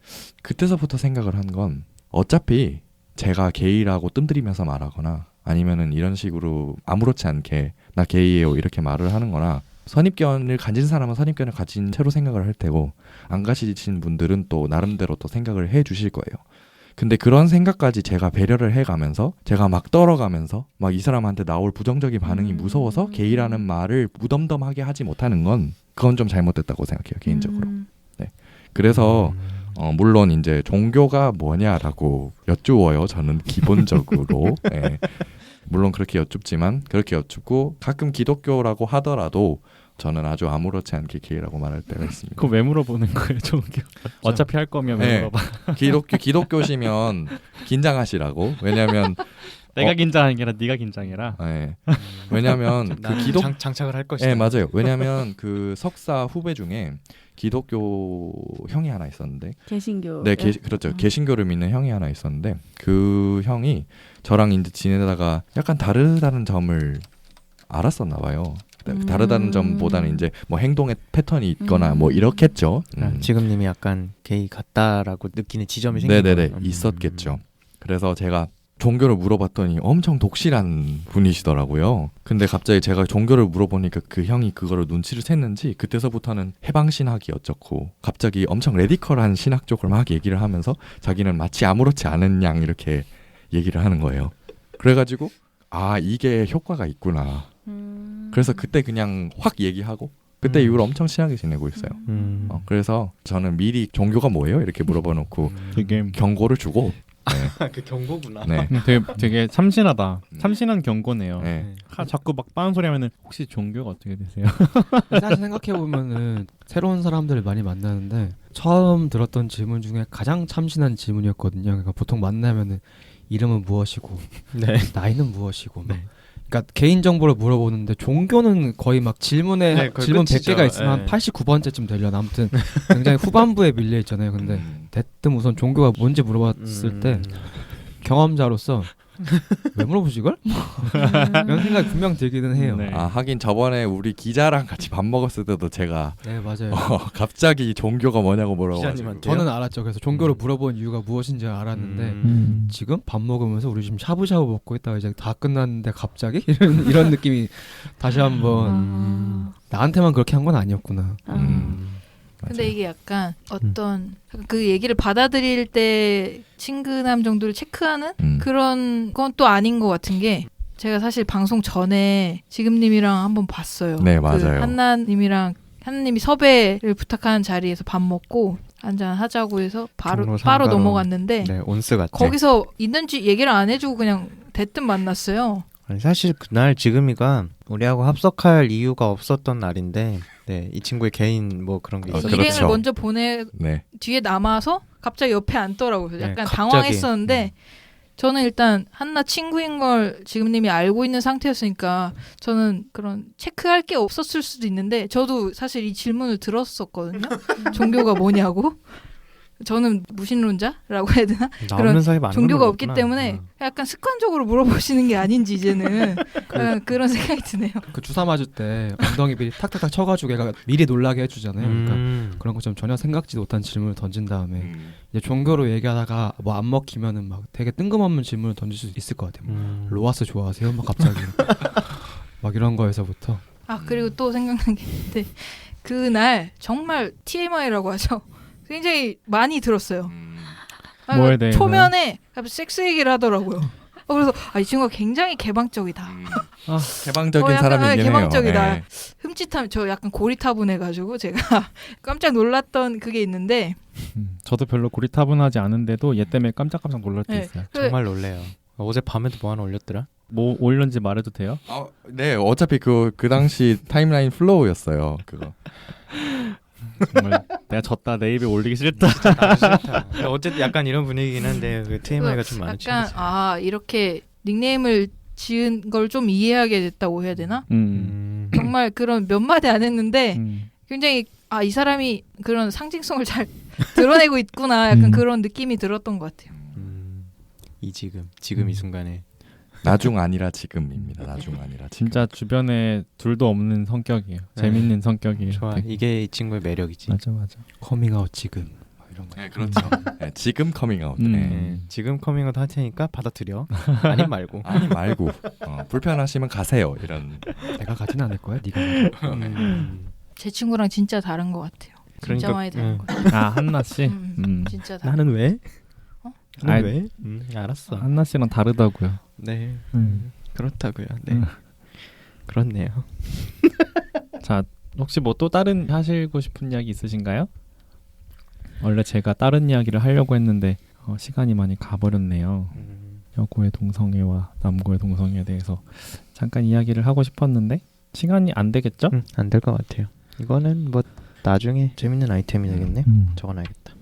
그때서부터 생각을 한 건 어차피 제가 게이라고 뜸들이면서 말하거나 아니면은 이런 식으로 아무렇지 않게 나 게이예요 이렇게 말을 하는 거나, 선입견을 가진 사람은 선입견을 가진 채로 생각을 할 테고 안 가지신 분들은 또 나름대로 또 생각을 해 주실 거예요. 근데 그런 생각까지 제가 배려를 해가면서 제가 막 떨어가면서 막 이 사람한테 나올 부정적인 반응이 무서워서 게이라는 말을 무덤덤하게 하지 못하는 건 그건 좀 잘못됐다고 생각해요, 개인적으로. 네. 그래서 물론 이제 종교가 뭐냐라고 여쭈어요. 저는 기본적으로. 네. 물론 그렇게 여쭙지만, 그렇게 여쭙고 가끔 기독교라고 하더라도 저는 아주 아무렇지 않게 게이라고 말할 때가 있습니다. 그거 왜 물어보는 거예요, 종교? 어차피 할 거면 왜 네. 물어봐? 기독교시면 긴장하시라고. 왜냐면 내가 긴장하는 게 아니라 네가 긴장해라. 네. 왜냐면 그 장착을 할 것이다. 네, 맞아요. 왜냐면 그 석사 후배 중에 기독교 형이 하나 있었는데, 개신교. 네, 그렇죠. 개신교를 믿는 형이 하나 있었는데, 그 형이 저랑 이제 지내다가 약간 다르다는 점을 알았었나 봐요. 다르다는 점보다는 이제 뭐 행동의 패턴이 있거나 뭐 이렇겠죠. 지금님이 약간 게이 같다라고 느끼는 지점이 생긴 네네네, 거예요. 있었겠죠. 그래서 제가 종교를 물어봤더니 엄청 독실한 분이시더라고요. 근데 갑자기 제가 종교를 물어보니까 그 형이 그거를 눈치를 챘는지 그때서부터는 해방신학이 어쩌고 갑자기 엄청 레디컬한 신학 쪽을 막 얘기를 하면서 자기는 마치 아무렇지 않은 양 이렇게 얘기를 하는 거예요. 그래가지고 아, 이게 효과가 있구나. 그래서 그때 그냥 확 얘기하고 그때 이후로 엄청 친하게 지내고 있어요. 그래서 저는 미리 종교가 뭐예요? 이렇게 물어봐놓고 되게 경고를 주고. 네. 그 경고구나. 네. 되게 참신하다. 참신한 경고네요. 네. 자꾸 막 빠른 소리 하면은 혹시 종교가 어떻게 되세요? 사실 생각해 보면은 새로운 사람들을 많이 만나는데 처음 들었던 질문 중에 가장 참신한 질문이었거든요. 그러니까 보통 만나면은 이름은 무엇이고, 네. 나이는 무엇이고, 막. 그러니까 개인 정보를 물어보는데 종교는 거의 막 질문에 네, 거의 질문 끝이죠. 100개가 있으면 한 네. 89번째쯤 되려나. 아무튼 굉장히 후반부에 밀려 있잖아요. 근데 대뜸 우선 종교가 뭔지 물어봤을 때 경험자로서 왜 물어보지 이걸? 이런 생각이 분명 들기는 해요. 네. 아, 하긴 저번에 우리 기자랑 같이 밥 먹었을 때도 제가 네, 맞아요. 갑자기 종교가 뭐냐고 물어가지고 기자님한테. 저는 알았죠. 그래서 종교를 물어본 이유가 무엇인지 알았는데 지금 밥 먹으면서 우리 지금 샤브샤브 먹고 있다가 이제 다 끝났는데 갑자기 이런 느낌이 다시 한번 나한테만 그렇게 한 건 아니었구나. 근데 이게 약간 어떤 그 얘기를 받아들일 때 친근함 정도를 체크하는 그런 건 또 아닌 것 같은 게, 제가 사실 방송 전에 지금님이랑 한번 봤어요. 네, 그 맞아요. 한나님이 섭외를 부탁하는 자리에서 밥 먹고 한잔 하자고 해서 바로 상가로. 넘어갔는데 네, 온스 같죠. 거기서 있는지 얘기를 안 해주고 그냥 대뜸 만났어요. 아니, 사실 그날 지금이가 우리하고 합석할 이유가 없었던 날인데, 네, 이 친구의 개인 뭐 그런 게 있었죠. 일행을 그렇죠. 먼저 보내 네. 뒤에 남아서 갑자기 옆에 앉더라고요. 네, 약간 갑자기. 당황했었는데 저는 일단 한나 친구인 걸 지금님이 알고 있는 상태였으니까 저는 그런 체크할 게 없었을 수도 있는데, 저도 사실 이 질문을 들었었거든요. 종교가 뭐냐고. 저는 무신론자라고 해야 되나? 나 그런 없는 사이 많은 종교가 걸 없기 물어봤구나. 때문에 약간 습관적으로 물어보시는 게 아닌지 이제는 약간 그런 생각이 드네요. 그 주사 맞을 때 엉덩이 미리 탁탁탁 쳐가지고 얘가 미리 놀라게 해주잖아요. 그러니까 그런 것처럼 전혀 생각지도 못한 질문을 던진 다음에 이제 종교로 얘기하다가 뭐 안 먹히면은 막 되게 뜬금없는 질문을 던질 수 있을 것 같아요. 로아스 좋아하세요? 막 갑자기 막 이런 거에서부터. 아, 그리고 또 생각난 게 있는데 그날 정말 TMI라고 하죠. 굉장히 많이 들었어요. 뭐에 대해서요? 초면에 갑자기 섹스 얘기를 하더라고요. 그래서 이 친구가 굉장히 개방적이다. 개방적인 약간, 사람이긴 개방적이다. 해요. 네. 흠칫함, 저 약간 고리타분해가지고 제가 깜짝 놀랐던 그게 있는데, 저도 별로 고리타분하지 않은데도 얘 때문에 깜짝깜짝 놀랄 때 네. 있어요. 정말 놀래요. 어제 밤에도 뭐 하나 올렸더라? 뭐 올렸는지 말해도 돼요? 네, 어차피 그 당시 타임라인 플로우였어요. 그거. 정말 내가 졌다 내 입에 올리기 싫다. 나도 싫다. 근데 어쨌든 약간 이런 분위기긴 한데 그 TMI가 좀 많은 약간 친구지. 이렇게 닉네임을 지은 걸 좀 이해하게 됐다고 해야 되나? 정말 그런 몇 마디 안 했는데 굉장히 이 사람이 그런 상징성을 잘 드러내고 있구나 약간 그런 느낌이 들었던 것 같아요. 이 지금 이 순간에 나중 아니라 지금입니다. 나중 아니라 지금. 진짜 주변에 둘도 없는 성격이에요. 네. 재밌는 성격이에요. 좋아. 되게. 이게 이 친구의 매력이지. 맞아. 커밍아웃 지금 막 이런 거. 네, 그렇죠. 네, 지금 커밍아웃. 네. 네. 지금 커밍아웃 할 테니까 받아들여. 아님 말고. 아니 말고 불편하시면 가세요. 이런. 내가 가진 않을 거야. 네가 가져. 제 친구랑 진짜 다른 것 같아요. 진짜 그러니까, 많이 다른 것 같아요. 한나 씨. 진짜 다른. 나는 왜? 아이, 왜? 알았어. 한나 씨랑 다르다고요. 네. 그렇다고요. 네. 음. 그렇네요. 자, 혹시 뭐 또 다른 하시고 싶은 이야기 있으신가요? 원래 제가 다른 이야기를 하려고 했는데 시간이 많이 가버렸네요. 여고의 동성애와 남고의 동성애에 대해서 잠깐 이야기를 하고 싶었는데 시간이 안 되겠죠? 안 될 것 같아요. 이거는 뭐 나중에 재밌는 아이템이 되겠네. 적어놔야겠다.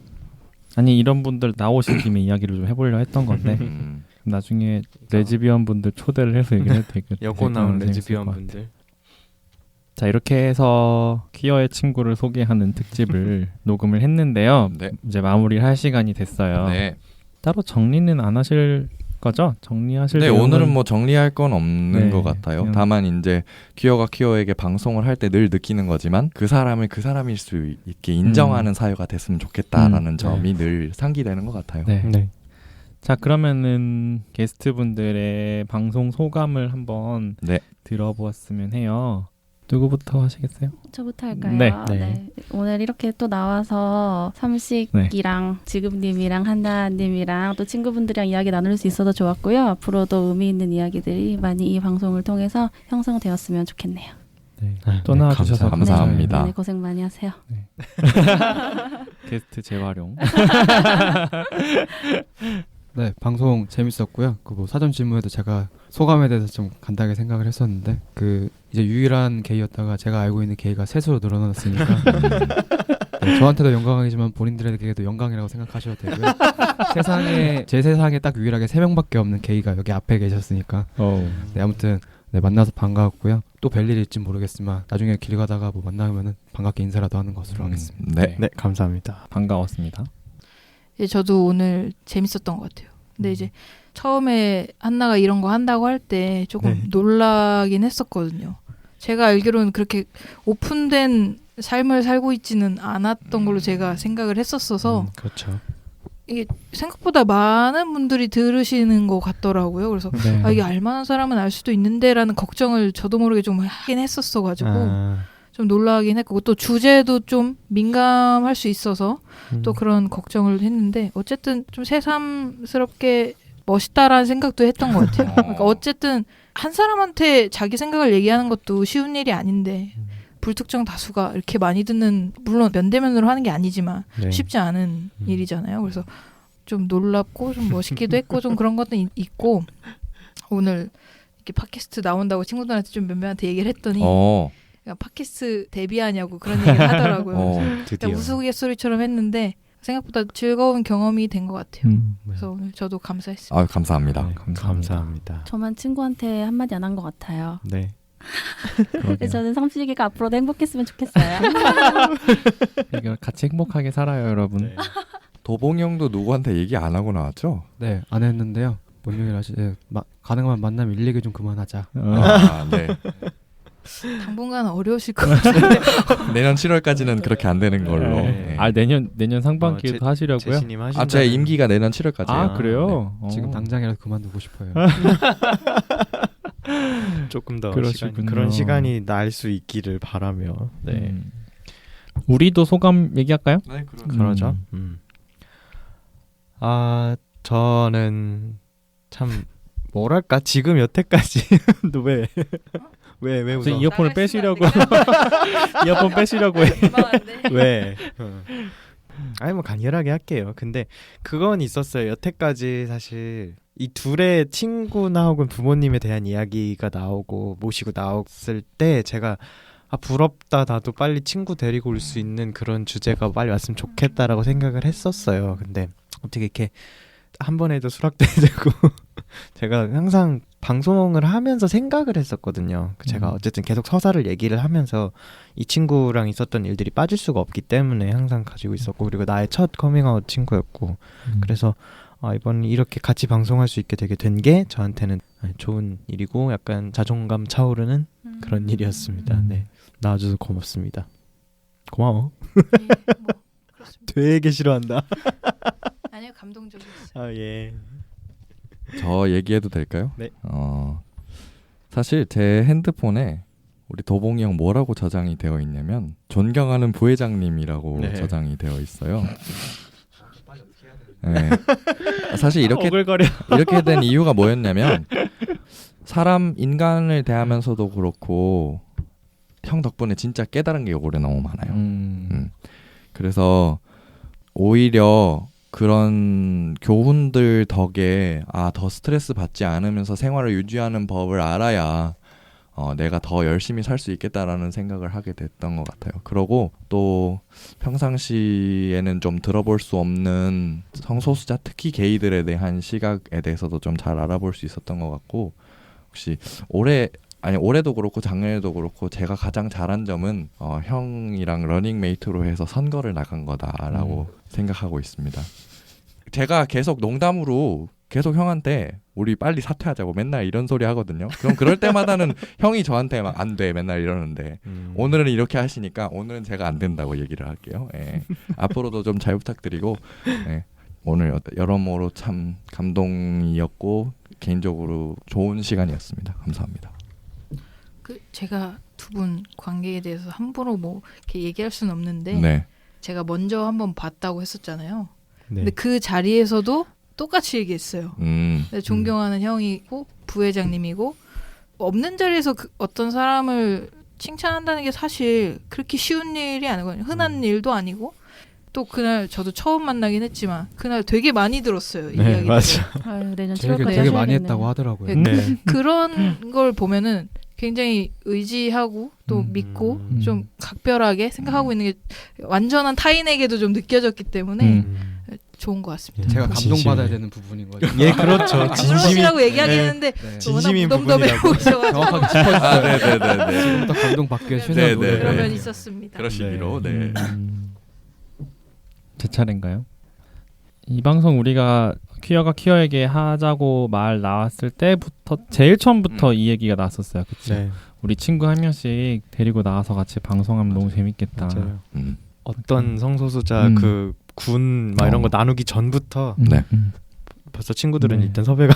아니 이런 분들 나오신 김에 이야기를 좀 해보려 했던 건데 나중에 레즈비언 분들 초대를 해서 얘기를 해도 되겠 여고 나온 재밌을 레즈비언 것 분들. 자, 이렇게 해서 퀴어의 친구를 소개하는 특집을 녹음을 했는데요. 네. 이제 마무리를 할 시간이 됐어요. 네. 따로 정리는 안 하실 거죠? 정리하실 네, 내용은 오늘은 뭐 정리할 건 없는 네, 것 같아요. 그냥- 다만 이제 퀴어가 퀴어에게 방송을 할 때 늘 느끼는 거지만 그 사람을 그 사람일 수 있게 인정하는 사회가 됐으면 좋겠다라는 점이 늘 상기되는 것 같아요. 네. 네. 자, 그러면은 게스트분들의 방송 소감을 한번 네. 들어보았으면 해요. 누구부터 하시겠어요? 저부터 할까요? 네. 네. 오늘 이렇게 또 나와서 삼식이랑 지금님이랑 한나님이랑 또 친구분들이랑 이야기 나눌 수 있어서 좋았고요. 앞으로도 의미 있는 이야기들이 많이 이 방송을 통해서 형성되었으면 좋겠네요. 네. 아, 또 나와주셔서 감사합니다. 네, 고생 많이 하세요. 게스트 재활용. 네, 방송 재밌었고요. 그 뭐 사전 질문에도 제가 소감에 대해서 좀 간단하게 생각을 했었는데 그 이제 유일한 게이였다가 제가 알고 있는 게이가 셋으로 늘어났으니까 네, 저한테도 영광이지만 본인들에게도 영광이라고 생각하셔도 되고요. 제 세상에 딱 유일하게 3명밖에 없는 게이가 여기 앞에 계셨으니까 네, 아무튼 네, 만나서 반가웠고요. 또 뵐 일이 있을지 모르겠지만 나중에 길 가다가 뭐 만나면은 반갑게 인사라도 하는 것으로 하겠습니다. 네. 네, 감사합니다. 반가웠습니다. 저도 오늘 재밌었던 것 같아요. 근데 이제 처음에 한나가 이런 거 한다고 할 때 조금 네. 놀라긴 했었거든요. 제가 알기로는 그렇게 오픈된 삶을 살고 있지는 않았던 걸로 제가 생각을 했었어서 그렇죠. 이게 생각보다 많은 분들이 들으시는 것 같더라고요. 그래서 네. 이게 알만한 사람은 알 수도 있는데라는 걱정을 저도 모르게 좀 하긴 했었어가지고 좀 놀라긴 했고 또 주제도 좀 민감할 수 있어서 또 그런 걱정을 했는데 어쨌든 좀 새삼스럽게 멋있다라는 생각도 했던 것 같아요. 그러니까 어쨌든 한 사람한테 자기 생각을 얘기하는 것도 쉬운 일이 아닌데 불특정 다수가 이렇게 많이 듣는 물론 면대면으로 하는 게 아니지만 네. 쉽지 않은 일이잖아요. 그래서 좀 놀랍고 좀 멋있기도 했고 좀 그런 것도 있고 오늘 이렇게 팟캐스트 나온다고 친구들한테 좀 몇 명한테 얘기를 했더니 야, 팟캐스트 데뷔하냐고 그런 얘기를 하더라고요. 드디어. 우스갯소리처럼 했는데 생각보다 즐거운 경험이 된 것 같아요. 그래서 오늘 저도 감사했습니다. 아, 감사합니다. 네, 감사합니다. 저만 친구한테 한마디 안 한 것 같아요. 네. 근데 저는 삼식이가 앞으로도 행복했으면 좋겠어요. 이거 같이 행복하게 살아요, 여러분. 네. 도봉이 형도 누구한테 얘기 안 하고 나왔죠? 네, 안 했는데요. 뭔 얘기를 하시지? 가능하면 만나면 일 얘기 좀 그만하자. 아, 네. 당분간 어려우실 것 같아요. 내년 7월까지는 그렇게 안 되는 걸로. 네. 아, 내년 상반기에도 하시려고요? 제시님 하신다. 제 임기가 내년 7월까지예요. 아, 그래요? 지금 당장이라도 그만두고 싶어요. 조금 더 그러시군요. 그런 시간이 날 수 있기를 바라며. 네. 우리도 소감 얘기할까요? 네, 그러죠. 아, 저는 참 뭐랄까 지금 여태까지 너 왜 웃어? 이어폰을 빼시려고 이어폰 빼시려고 해. 왜? 아니 뭐 간결하게 할게요. 근데 그건 있었어요. 여태까지 사실 이 둘의 친구나 혹은 부모님에 대한 이야기가 나오고 모시고 나왔을 때 제가 부럽다 나도 빨리 친구 데리고 올 수 있는 그런 주제가 빨리 왔으면 좋겠다라고 생각을 했었어요. 근데 어떻게 이렇게 한 번에도 수락되고 제가 항상 방송을 하면서 생각을 했었거든요. 제가 어쨌든 계속 서사를 얘기를 하면서 이 친구랑 있었던 일들이 빠질 수가 없기 때문에 항상 가지고 있었고 그리고 나의 첫 커밍아웃 친구였고 그래서 이번 이렇게 같이 방송할 수 있게 되게 된 게 저한테는 좋은 일이고 약간 자존감 차오르는 그런 일이었습니다. 네, 나와줘서 고맙습니다. 고마워. 네, 뭐 그렇습니다. 되게 싫어한다. 아니요, 감동적이었어요. 아 예. 저 얘기해도 될까요? 네. 사실 제 핸드폰에 우리 도봉이 형 뭐라고 저장이 되어 있냐면 존경하는 부회장님이라고 네. 저장이 되어 있어요. 네. 사실 이렇게 오글거려. 이렇게 된 이유가 뭐였냐면 사람 인간을 대하면서도 그렇고 형 덕분에 진짜 깨달은 게 올해 너무 많아요. 그래서 오히려 그런 교훈들 덕에 더 스트레스 받지 않으면서 생활을 유지하는 법을 알아야 내가 더 열심히 살 수 있겠다라는 생각을 하게 됐던 것 같아요. 그러고 또 평상시에는 좀 들어볼 수 없는 성소수자 특히 게이들에 대한 시각에 대해서도 좀 잘 알아볼 수 있었던 것 같고 혹시 올해도 그렇고 작년에도 그렇고 제가 가장 잘한 점은 형이랑 러닝메이트로 해서 선거를 나간 거다라고 생각하고 있습니다. 제가 계속 농담으로 계속 형한테 우리 빨리 사퇴하자고 맨날 이런 소리 하거든요. 그럼 그럴 때마다는 형이 저한테 막 안 돼 맨날 이러는데 오늘은 이렇게 하시니까 오늘은 제가 안 된다고 얘기를 할게요. 예. 앞으로도 좀 잘 부탁드리고 오늘 여러모로 참 감동이었고 개인적으로 좋은 시간이었습니다. 감사합니다. 제가 두 분 관계에 대해서 함부로 뭐 이렇게 얘기할 수는 없는데 네. 제가 먼저 한번 봤다고 했었잖아요. 네. 근데 그 자리에서도 똑같이 얘기했어요. 존경하는 형이고 부회장님이고 없는 자리에서 어떤 사람을 칭찬한다는 게 사실 그렇게 쉬운 일이 아니거든요. 흔한 일도 아니고 또 그날 저도 처음 만나긴 했지만 그날 되게 많이 들었어요. 이 이야기를. 맞아. 내년 되게 7월까지 되게 많이 했다고 하더라고요. 네. 그런 걸 보면은 굉장히 의지하고 또 믿고 좀 각별하게 생각하고 있는 게 완전한 타인에게도 좀 느껴졌기 때문에 좋은 것 같습니다. 제가 진심이. 감동받아야 되는 부분인 거죠. 예, 그렇죠. 진심이 진심이라고 얘기하긴 네. 했는데 네. 진심인 워낙 무덤덤해 부분이라고. 보이셔가지고 정확하게 짚어주세요. 네네네. 지금부터 감동받기 위해 최선을 네, 노력해요. 그런 네. 면 있었습니다. 그러시기로. 네. 제 차례인가요? 이 방송 우리가 퀴어가 퀴어에게 하자고 말 나왔을 때부터 제일 처음부터 이 얘기가 나왔었어요. 그치? 네. 우리 친구 한 명씩 데리고 나와서 같이 방송하면 너무 재밌겠다. 맞아요. 음. 어떤 성소수자 그 군 막 이런 거 나누기 전부터 네. 벌써 친구들은 네. 일단 섭외가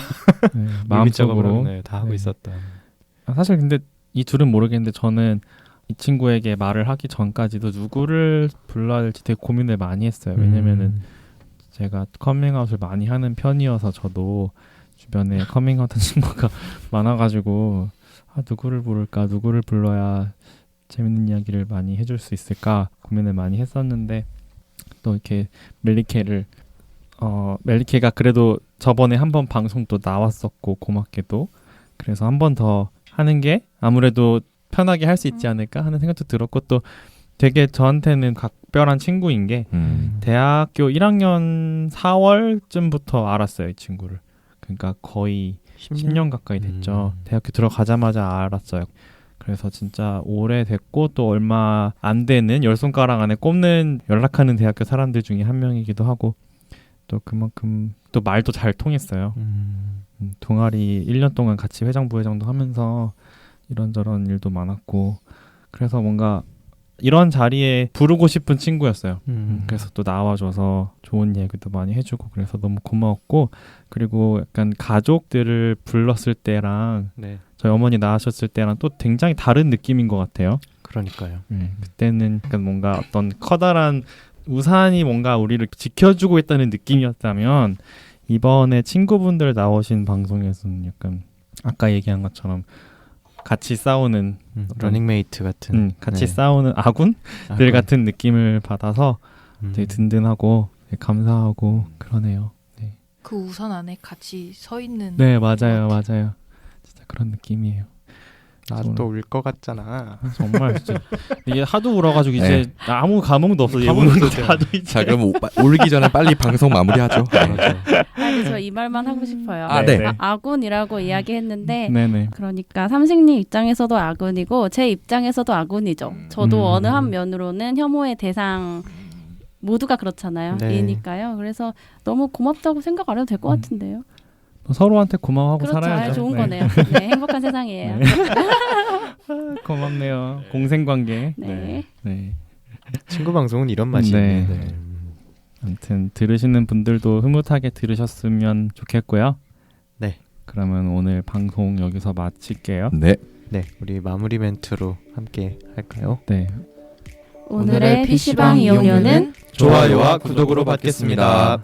네, 마음적으로 마음속으로 다 하고 네. 있었다. 사실 근데 이 둘은 모르겠는데 저는 이 친구에게 말을 하기 전까지도 누구를 불러야 될지 되게 고민을 많이 했어요. 왜냐면은 제가 커밍아웃을 많이 하는 편이어서 저도 주변에 커밍아웃한 친구가 많아가지고 누구를 부를까, 누구를 불러야 재밌는 이야기를 많이 해줄 수 있을까 고민을 많이 했었는데 또 이렇게 멜리케가 그래도 저번에 한번 방송 또 나왔었고 고맙게도 그래서 한 번 더 하는 게 아무래도 편하게 할 수 있지 않을까 하는 생각도 들었고 또 되게 저한테는 각별한 친구인 게 대학교 1학년 4월쯤부터 알았어요, 이 친구를. 그러니까 거의 10년 가까이 됐죠. 대학교 들어가자마자 알았어요. 그래서 진짜 오래됐고 또 얼마 안 되는 10손가락 안에 꼽는 연락하는 대학교 사람들 중에 한 명이기도 하고 또 그만큼 또 말도 잘 통했어요. 동아리 1년 동안 같이 회장 부회장도 하면서 이런저런 일도 많았고 그래서 뭔가 이런 자리에 부르고 싶은 친구였어요. 그래서 또 나와줘서 좋은 얘기도 많이 해주고 그래서 너무 고마웠고 그리고 약간 가족들을 불렀을 때랑 네. 저희 어머니 나으셨을 때랑 또 굉장히 다른 느낌인 것 같아요. 그러니까요. 그때는 약간 뭔가 어떤 커다란 우산이 뭔가 우리를 지켜주고 있다는 느낌이었다면 이번에 친구분들 나오신 방송에서는 약간 아까 얘기한 것처럼 같이 싸우는 러닝메이트 같은 같이 네. 싸우는 아군들 같은 느낌을 받아서 되게 든든하고 되게 감사하고 그러네요. 네. 그 우산 안에 같이 서 있는 네, 맞아요. 진짜 그런 느낌이에요. 나도 울 것 같잖아. 정말 진짜 이게 하도 울어가지고 이제 네. 아무 감흥도 없어. 이제 감흥도 우는 거 없어요. 다도 이제. 자 그럼 울기 전에 빨리 방송 마무리하죠. 아니 저 이 말만 하고 싶어요. 아, 네. 아군이라고 이야기했는데 네네. 그러니까 삼식님 입장에서도 아군이고 제 입장에서도 아군이죠. 저도 어느 한 면으로는 혐오의 대상 모두가 그렇잖아요. 네. 이니까요. 그래서 너무 고맙다고 생각 안 해도 될 것 같은데요. 서로한테 고마워하고 그렇죠. 살아야죠. 좋은 네. 거네요. 네, 행복한 세상이에요. 네. 고맙네요. 공생관계. 네. 네. 친구 방송은 이런 맛이네. 네. 네. 아무튼 들으시는 분들도 흐뭇하게 들으셨으면 좋겠고요. 네. 그러면 오늘 방송 여기서 마칠게요. 네. 네, 우리 마무리 멘트로 함께 할까요? 네. 오늘의 PC방 이용료는 좋아요와 구독으로 받겠습니다.